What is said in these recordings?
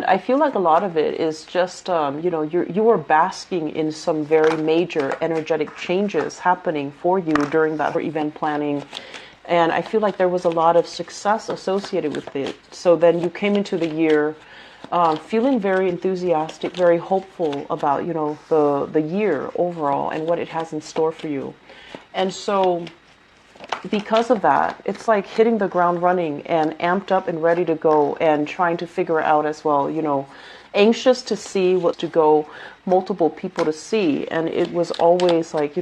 I feel like a lot of it is just, you are basking in some very major energetic changes happening for you during that event planning. And I feel like there was a lot of success associated with it. So then you came into the year feeling very enthusiastic, very hopeful about, the year overall and what it has in store for you. And so because of that, it's like hitting the ground running and amped up and ready to go and trying to figure out as well, anxious to see what to go, multiple people to see. And it was always like,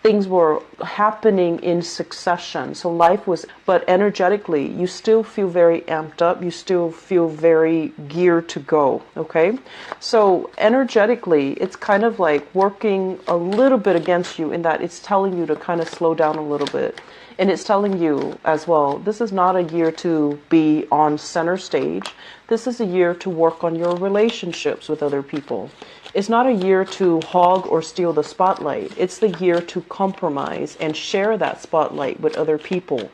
things were happening in succession. So life was, but energetically, you still feel very amped up. You still feel very geared to go. Okay. So energetically, it's kind of like working a little bit against you in that it's telling you to kind of slow down a little bit. And it's telling you as well, this is not a year to be on center stage. This is a year to work on your relationships with other people. It's not a year to hog or steal the spotlight. It's the year to compromise and share that spotlight with other people.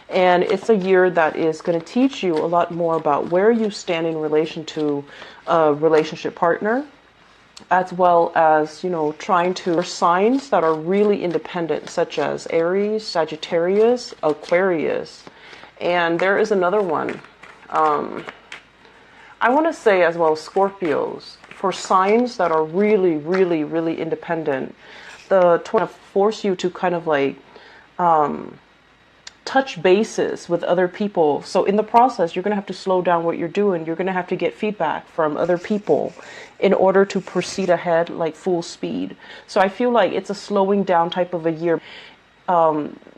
And it's a year that is going to teach you a lot more about where you stand in relation to a relationship partner, as well as, trying to signs that are really independent, such as Aries, Sagittarius, Aquarius. And there is another one. I want to say as well, Scorpios. For signs that are really, really, really independent, the 20 force you to kind of like touch bases with other people. So in the process, you're going to have to slow down what you're doing. You're going to have to get feedback from other people in order to proceed ahead like full speed. So I feel like it's a slowing down type of a year.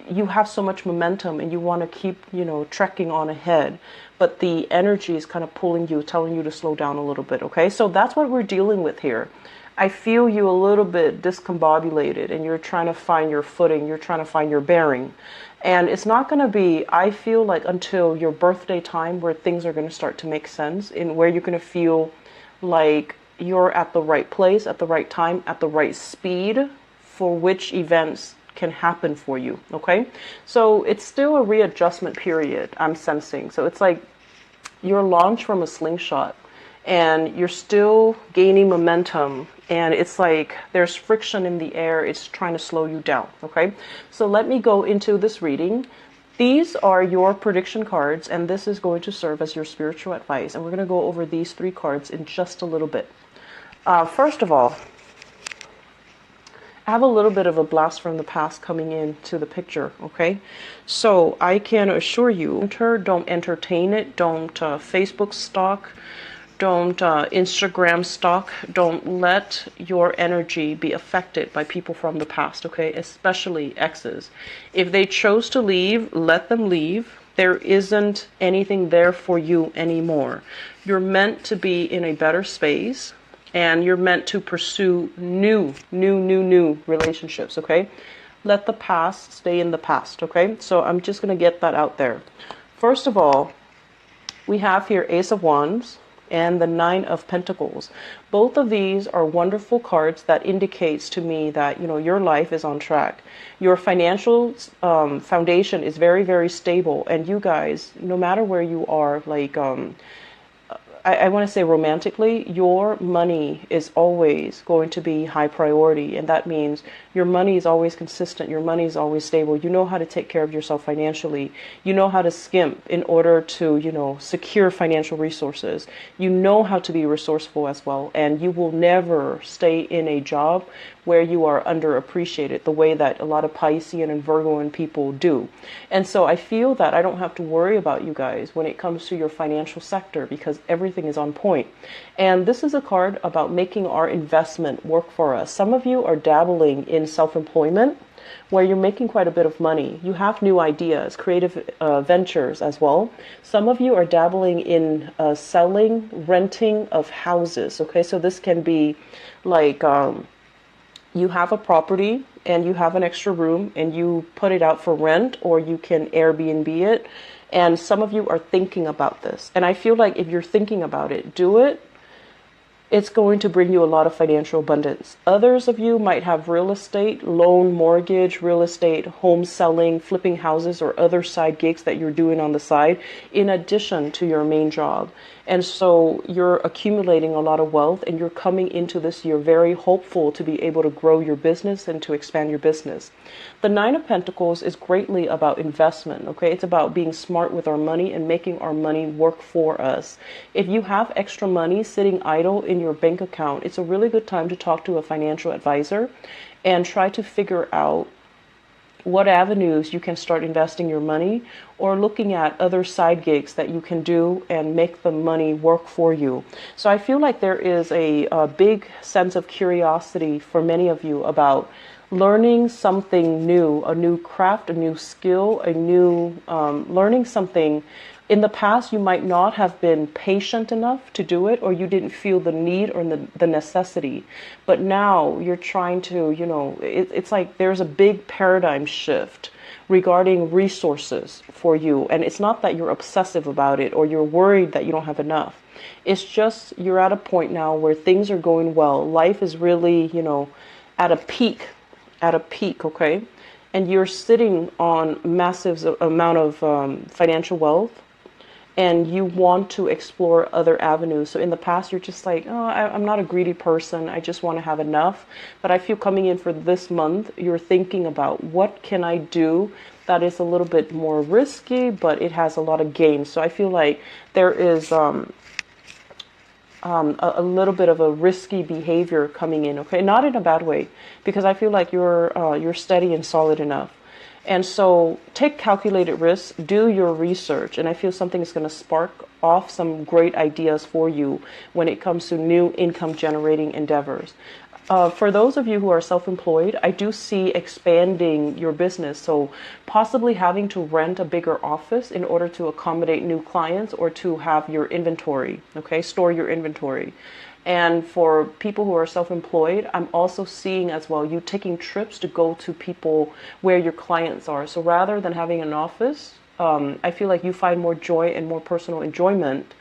You have so much momentum and you want to keep, trekking on ahead. But the energy is kind of pulling you, telling you to slow down a little bit, okay? So that's what we're dealing with here. I feel you a little bit discombobulated and you're trying to find your footing, you're trying to find your bearing. And it's not going to be, I feel like, until your birthday time where things are going to start to make sense, in where you're going to feel like you're at the right place, at the right time, at the right speed for which events can happen for you, okay? So it's still a readjustment period, I'm sensing. So it's like you're launched from a slingshot and you're still gaining momentum, and it's like there's friction in the air. It's trying to slow you down, okay? So let me go into this reading. These are your prediction cards, and this is going to serve as your spiritual advice. And we're going to go over these 3 cards in just a little bit. First of all, I have a little bit of a blast from the past coming into the picture, okay? So I can assure you, don't entertain it, don't Facebook stalk, don't Instagram stalk, don't let your energy be affected by people from the past, okay? Especially exes. If they chose to leave, let them leave. There isn't anything there for you anymore. You're meant to be in a better space. And you're meant to pursue new relationships, okay? Let the past stay in the past, okay? So I'm just going to get that out there. First of all, we have here Ace of Wands and the 9 of Pentacles. Both of these are wonderful cards that indicates to me that, your life is on track. Your financial foundation is very, very stable. And you guys, no matter where you are, like, I want to say romantically, your money is always going to be high priority. And that means your money is always consistent. Your money is always stable. You know how to take care of yourself financially. You know how to skimp in order to, secure financial resources. You know how to be resourceful as well. And you will never stay in a job where you are underappreciated the way that a lot of Piscean and Virgoan people do. And so I feel that I don't have to worry about you guys when it comes to your financial sector because everything is on point. And this is a card about making our investment work for us. Some of you are dabbling in self-employment where you're making quite a bit of money. You have new ideas, creative ventures as well. Some of you are dabbling in selling, renting of houses. Okay, so this can be like you have a property and you have an extra room and you put it out for rent, or you can Airbnb it. And some of you are thinking about this. And I feel like if you're thinking about it, do it. It's going to bring you a lot of financial abundance. Others of you might have real estate, loan, mortgage, real estate, home selling, flipping houses, or other side gigs that you're doing on the side in addition to your main job. And so you're accumulating a lot of wealth, and you're coming into this year very hopeful to be able to grow your business and to expand your business. The Nine of Pentacles is greatly about investment, okay? It's about being smart with our money and making our money work for us. If you have extra money sitting idle in your bank account, it's a really good time to talk to a financial advisor and try to figure out what avenues you can start investing your money, or looking at other side gigs that you can do and make the money work for you. So I feel like there is a big sense of curiosity for many of you about learning something new, a new craft, a new skill, a new learning something. In the past, you might not have been patient enough to do it, or you didn't feel the need or the necessity. But now you're trying to, it's like there's a big paradigm shift regarding resources for you. And it's not that you're obsessive about it or you're worried that you don't have enough. It's just you're at a point now where things are going well. Life is really, at a peak, okay? And you're sitting on massive amount of financial wealth, and you want to explore other avenues. So in the past, you're just like, oh, I'm not a greedy person. I just want to have enough. But I feel coming in for this month, you're thinking about what can I do that is a little bit more risky, but it has a lot of gains. So I feel like there is a little bit of a risky behavior coming in. Okay, not in a bad way, because I feel like you're steady and solid enough. And so take calculated risks, do your research, and I feel something is going to spark off some great ideas for you when it comes to new income generating endeavors. For those of you who are self-employed, I do see expanding your business. So possibly having to rent a bigger office in order to accommodate new clients, or to have your inventory, okay, store your inventory. And for people who are self-employed, I'm also seeing as well you taking trips to go to people where your clients are. So rather than having an office, I feel like you find more joy and more personal enjoyment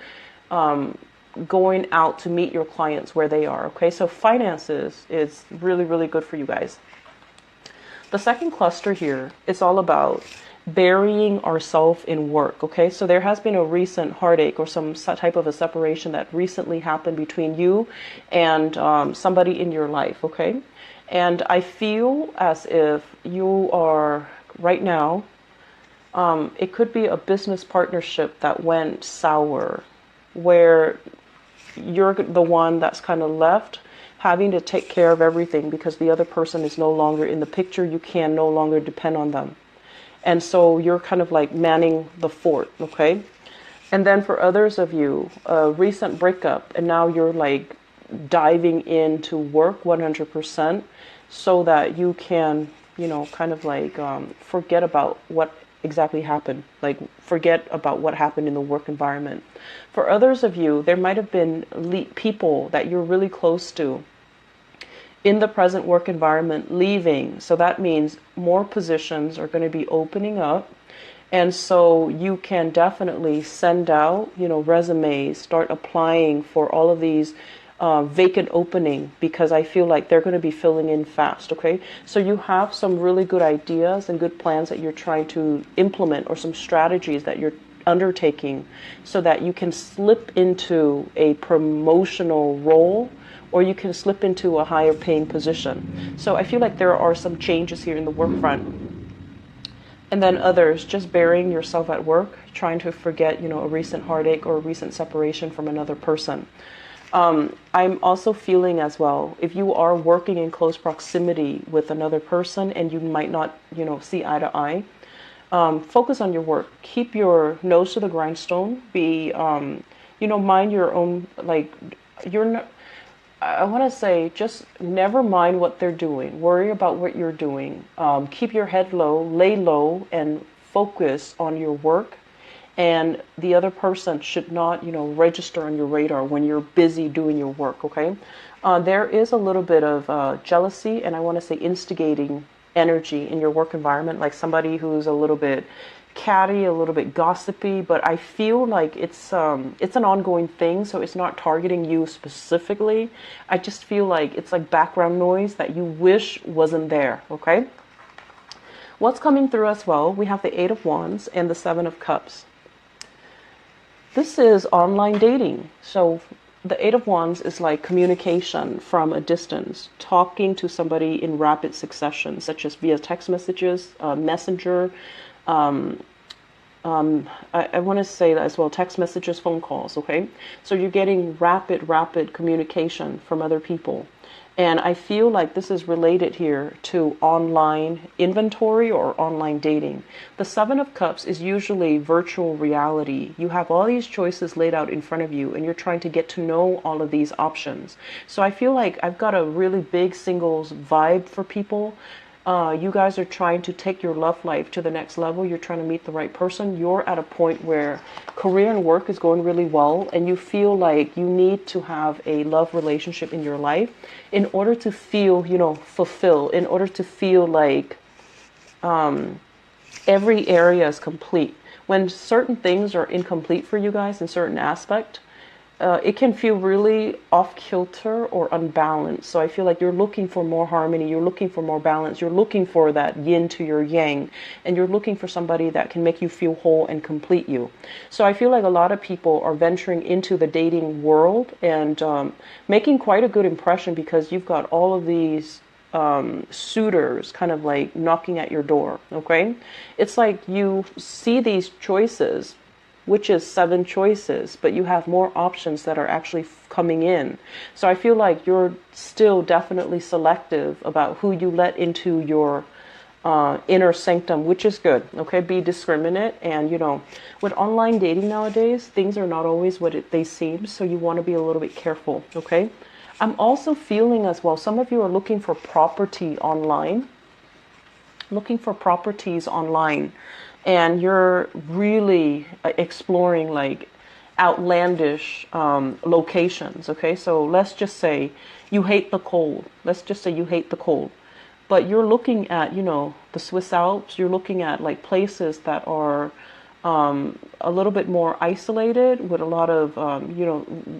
going out to meet your clients where they are. Okay, so finances is really, really good for you guys. The second cluster here is all about burying ourselves in work. Okay, so there has been a recent heartache or some type of a separation that recently happened between you and somebody in your life. Okay, and I feel as if you are right now, it could be a business partnership that went sour, where you're the one that's kind of left having to take care of everything because the other person is no longer in the picture. You can no longer depend on them. And so you're kind of like manning the fort, okay? And then for others of you, a recent breakup, and now you're like diving into work 100% so that you can, kind of like forget about what exactly happened, like forget about what happened in the work environment. For others of you, there might have been people that you're really close to in the present work environment leaving. So that means more positions are going to be opening up. And so you can definitely send out, resumes, start applying for all of these vacant opening, because I feel like they're going to be filling in fast. Okay, so you have some really good ideas and good plans that you're trying to implement, or some strategies that you're undertaking so that you can slip into a promotional role, or you can slip into a higher paying position. So I feel like there are some changes here in the work front. And then others, just burying yourself at work, trying to forget, a recent heartache or a recent separation from another person. I'm also feeling as well, if you are working in close proximity with another person and you might not, see eye to eye, focus on your work. Keep your nose to the grindstone. Be, mind your own, like, I want to say, just never mind what they're doing. Worry about what you're doing. Keep your head low, lay low, and focus on your work. And the other person should not, register on your radar when you're busy doing your work, okay? There is a little bit of jealousy, and I want to say instigating energy in your work environment, like somebody who's a little bit catty, a little bit gossipy, but I feel like it's an ongoing thing, so it's not targeting you specifically. I just feel like it's like background noise that you wish wasn't there, okay? What's coming through as well, we have the Eight of Wands and the Seven of Cups. This is online dating. So the Eight of Wands is like communication from a distance, talking to somebody in rapid succession, such as via text messages, messenger. Um, I want to say that as well, text messages, phone calls, okay? So you're getting rapid communication from other people. And I feel like this is related here to online inventory or online dating. The Seven of Cups is usually virtual reality. You have all these choices laid out in front of you, and you're trying to get to know all of these options. So I feel like I've got a really big singles vibe for people. You guys are trying to take your love life to the next level. You're trying to meet the right person. You're at a point where career and work is going really well, and you feel like you need to have a love relationship in your life in order to feel, fulfilled, in order to feel like every area is complete. When certain things are incomplete for you guys in certain aspect, it can feel really off kilter or unbalanced. So I feel like you're looking for more harmony, you're looking for more balance, you're looking for that yin to your yang, and you're looking for somebody that can make you feel whole and complete you. So I feel like a lot of people are venturing into the dating world and making quite a good impression, because you've got all of these suitors kind of like knocking at your door. Okay, it's like you see these choices, which is 7 choices, but you have more options that are actually coming in. So I feel like you're still definitely selective about who you let into your inner sanctum, which is good. Okay, be discriminate. And with online dating nowadays, things are not always what they seem, so you want to be a little bit careful. Okay, I'm also feeling as well, some of you are looking for property online, looking for properties online, and you're really exploring like outlandish locations. Okay, so let's just say you hate the cold. Let's just say you hate the cold, but you're looking at the Swiss Alps. You're looking at like places that are a little bit more isolated, with a lot of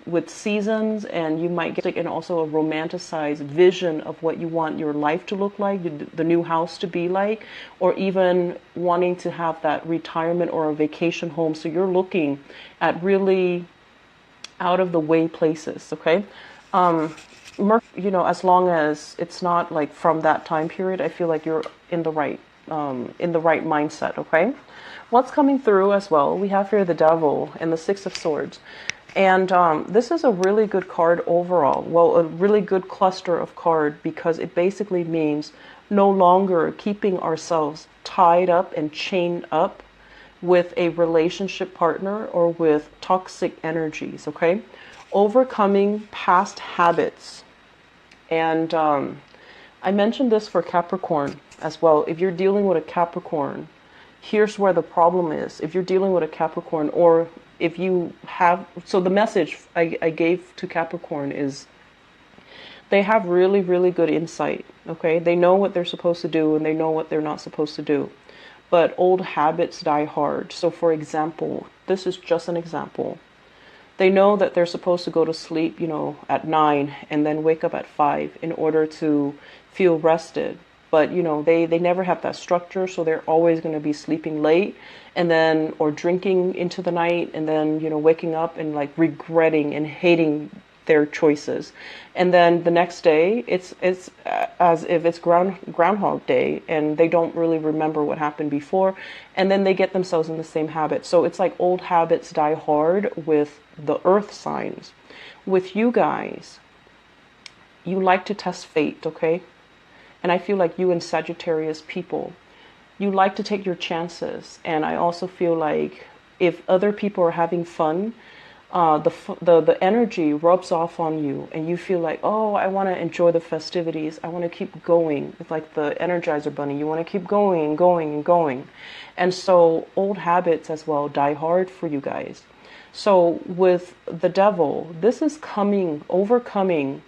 with seasons, and you might get and also a romanticized vision of what you want your life to look like, the new house to be like, or even wanting to have that retirement or a vacation home. So you're looking at really out of the way places. Okay, as long as it's not like from that time period, I feel like you're in the right mindset. Okay. What's coming through as well, we have here the Devil and the Six of Swords. And this is a really good card overall. Well, a really good cluster of card, because it basically means no longer keeping ourselves tied up and chained up with a relationship partner or with toxic energies, okay? Overcoming past habits. And I mentioned this for Capricorn as well. If you're dealing with a Capricorn, here's where the problem is. If you're dealing with a Capricorn, or if you have, so the message I gave to Capricorn is they have really, really good insight. Okay, they know what they're supposed to do and they know what they're not supposed to do. But old habits die hard. So for example, this is just an example. They know that they're supposed to go to sleep, at 9 and then wake up at 5 in order to feel rested. But, they never have that structure, so they're always going to be sleeping late and then, or drinking into the night, and then, waking up and like regretting and hating their choices. And then the next day, it's as if it's Groundhog Day, and they don't really remember what happened before. And then they get themselves in the same habit. So it's like old habits die hard with the earth signs. With you guys, you like to test fate, okay? And I feel like you and Sagittarius people, you like to take your chances. And I also feel like if other people are having fun, the energy rubs off on you, and you feel like, oh, I want to enjoy the festivities. I want to keep going. It's like the Energizer Bunny. You want to keep going and going and going. And so old habits as well die hard for you guys. So with the Devil, this is overcoming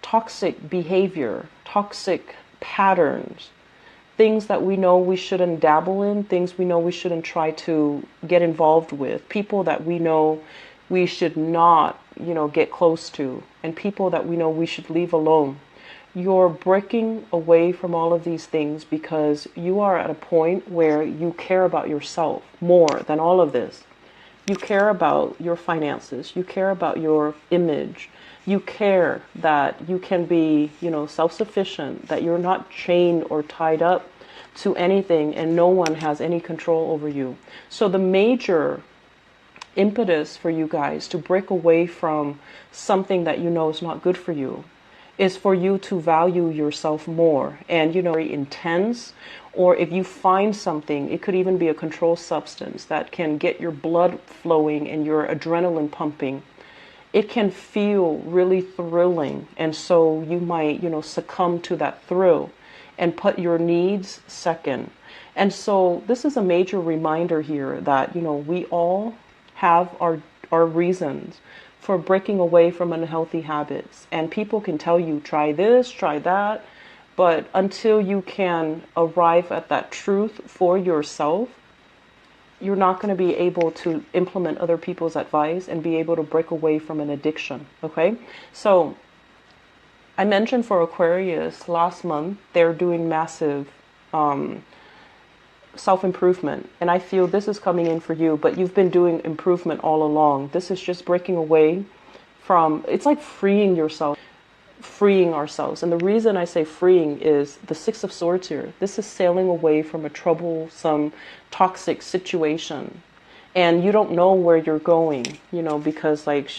toxic behavior, toxic patterns, things that we know we shouldn't dabble in, things we know we shouldn't try to get involved with, people that we know we should not, get close to, and people that we know we should leave alone. You're breaking away from all of these things because you are at a point where you care about yourself more than all of this. You care about your finances. You care about your image. You care that you can be, self-sufficient, that you're not chained or tied up to anything and no one has any control over you. So the major impetus for you guys to break away from something that you know is not good for you is for you to value yourself more. And very intense, or if you find something, it could even be a controlled substance that can get your blood flowing and your adrenaline pumping. It can feel really thrilling, and so you might succumb to that thrill and put your needs second. And so this is a major reminder here that we all have our reasons for breaking away from unhealthy habits. And people can tell you, try this, try that. But until you can arrive at that truth for yourself, you're not going to be able to implement other people's advice and be able to break away from an addiction. Okay? So I mentioned for Aquarius last month, they're doing massive self-improvement, and I feel this is coming in for you, but you've been doing improvement all along. This is just breaking away from, it's like freeing yourself, freeing ourselves. And the reason I say freeing is the Six of Swords here. This is sailing away from a troublesome, toxic situation, and you don't know where you're going, because like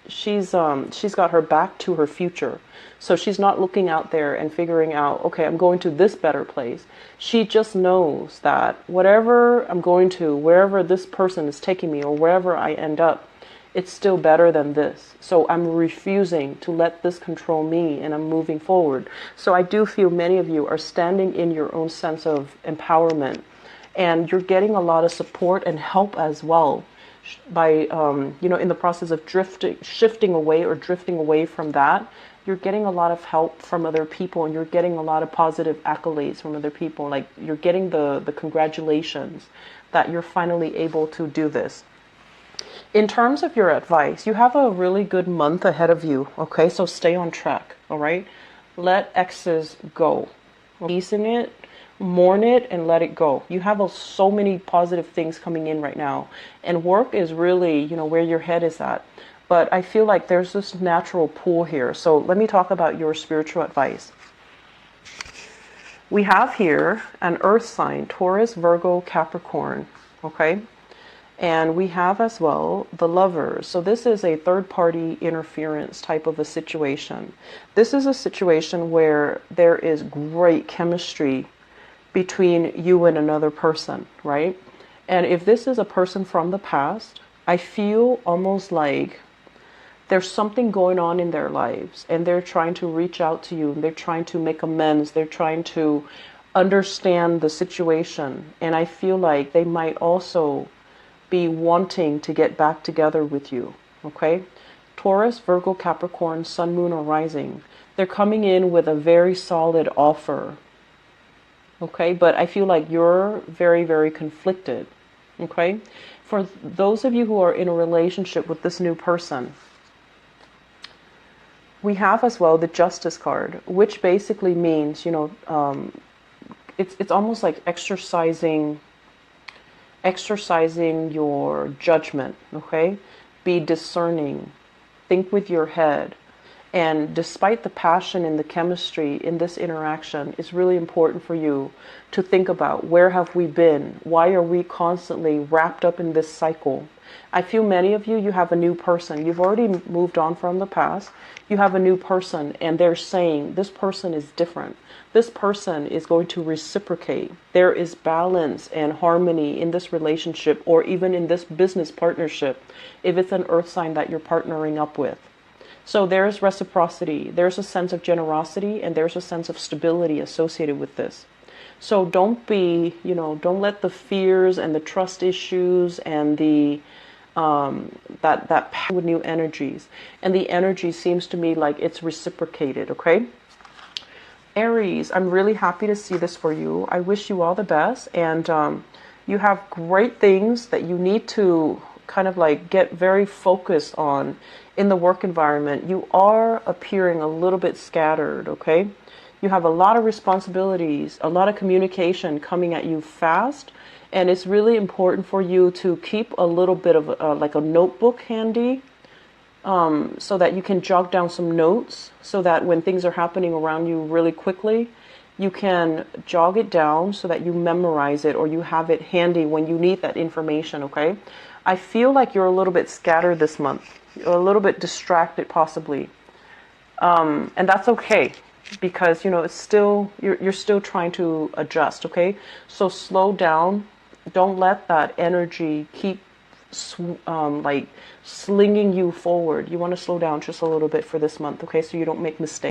she's got her back to her future. So she's not looking out there and figuring out, okay, I'm going to this better place. She just knows that whatever I'm going to, wherever this person is taking me or wherever I end up, it's still better than this. So I'm refusing to let this control me, and I'm moving forward. So I do feel many of you are standing in your own sense of empowerment, and you're getting a lot of support and help as well by, in the process of shifting away or drifting away from that. You're getting a lot of help from other people, and you're getting a lot of positive accolades from other people. Like you're getting the congratulations that you're finally able to do this. In terms of your advice, you have a really good month ahead of you. Okay, so stay on track. All right, let exes go. Peace in it, mourn it, and let it go. You have so many positive things coming in right now, and work is really where your head is at. But I feel like there's this natural pull here. So let me talk about your spiritual advice. We have here an earth sign, Taurus, Virgo, Capricorn. Okay. And we have as well the Lovers. So this is a third-party interference type of a situation. This is a situation where there is great chemistry between you and another person, right? And if this is a person from the past, I feel almost like there's something going on in their lives, and they're trying to reach out to you, and they're trying to make amends, they're trying to understand the situation. And I feel like they might also be wanting to get back together with you. Okay? Taurus, Virgo, Capricorn, Sun, Moon, or Rising. They're coming in with a very solid offer. Okay? But I feel like you're very, very conflicted. Okay? For those of you who are in a relationship with this new person, we have as well the Justice card, which basically means, it's almost like exercising your judgment. Okay, be discerning, think with your head. And despite the passion and the chemistry in this interaction, it's really important for you to think about, where have we been? Why are we constantly wrapped up in this cycle? I feel many of you have a new person. You've already moved on from the past. You have a new person, and they're saying this person is different. This person is going to reciprocate. There is balance and harmony in this relationship, or even in this business partnership, if it's an earth sign that you're partnering up with. So there's reciprocity, there's a sense of generosity, and there's a sense of stability associated with this. So don't let the fears and the trust issues and the that power with new energies. And the energy seems to me like it's reciprocated, okay? Aries, I'm really happy to see this for you. I wish you all the best, and you have great things that you need to kind of like get very focused on in the work environment. You are appearing a little bit scattered, okay? You have a lot of responsibilities, a lot of communication coming at you fast, And it's really important for you to keep a little bit of like a notebook handy, so that you can jot down some notes, so that when things are happening around you really quickly, you can jog it down so that you memorize it or you have it handy when you need that information, okay? I feel like you're a little bit scattered this month. You're a little bit distracted possibly. And that's okay, because it's still, you're still trying to adjust, okay? So slow down. Don't let that energy keep like slinging you forward. You want to slow down just a little bit for this month, okay? So you don't make mistakes.